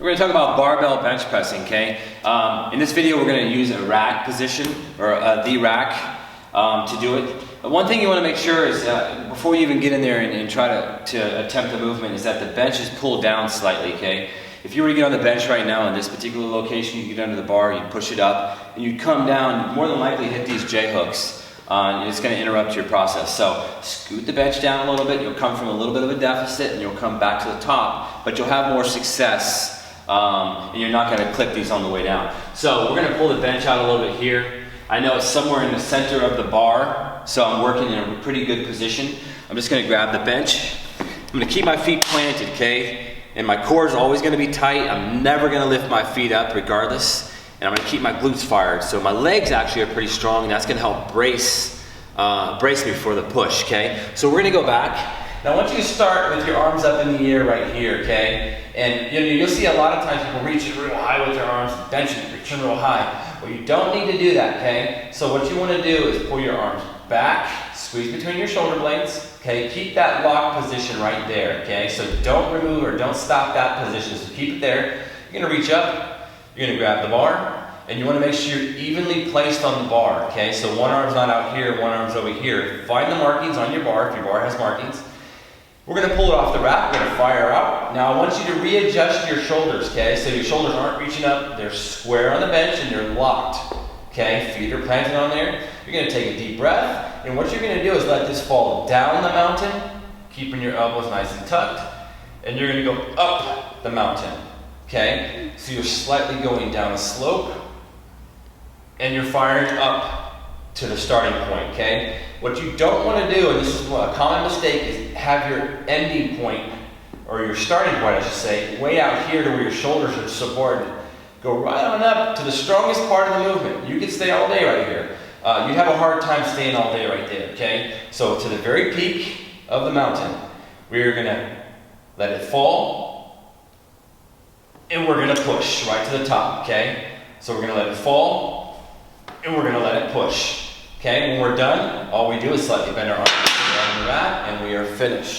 We're going to talk about barbell bench pressing, okay? In this video we're going to use a rack position, or the rack, to do it. But one thing you want to make sure is, before you even get in there and try to attempt the movement, is that the bench is pulled down slightly, okay? If you were to get on the bench right now in this particular location, you get under the bar, you push it up, and you come down, you more than likely hit these J-hooks. And it's going to interrupt your process. So scoot the bench down a little bit, you'll come from a little bit of a deficit and you'll come back to the top, but you'll have more success and you're not going to clip these on the way down. So we're going to pull the bench out a little bit here. I know it's somewhere in the center of the bar, so I'm working in a pretty good position. I'm just going to grab the bench. I'm going to keep my feet planted, okay? And my core is always going to be tight. I'm never going to lift my feet up regardless. And I'm going to keep my glutes fired. So my legs actually are pretty strong, and that's going to help brace me for the push, okay? So we're going to go back. Now I want you to start with your arms up in the air right here, okay? And you'll see a lot of times people reach real high with their arms, benching, reaching real high. Well, you don't need to do that, okay? So what you want to do is pull your arms back, squeeze between your shoulder blades, okay? Keep that lock position right there, okay? So don't remove or don't stop that position, so keep it there. You're going to reach up. You're going to grab the bar, and you want to make sure you're evenly placed on the bar, okay? So one arm's not out here, one arm's over here. Find the markings on your bar, if your bar has markings. We're going to pull it off the rack, we're going to fire out. Now I want you to readjust your shoulders, okay? So your shoulders aren't reaching up, they're square on the bench and they're locked, okay? Feet are planted on there. You're going to take a deep breath, and what you're going to do is let this fall down the mountain, keeping your elbows nice and tucked, and you're going to go up the mountain. Okay, so you're slightly going down a slope and you're firing up to the starting point, okay? What you don't want to do, and this is a common mistake, is have your ending point, or your starting point I should say, way out here to where your shoulders are subordinate. Go right on up to the strongest part of the movement. You can stay all day right here. You'd have a hard time staying all day right there, okay? So to the very peak of the mountain, we're going to let it fall. And we're going to push right to the top, okay? So we're going to let it fall, and we're going to let it push. Okay, when we're done, all we do is slightly bend our arms around the mat, and we are finished.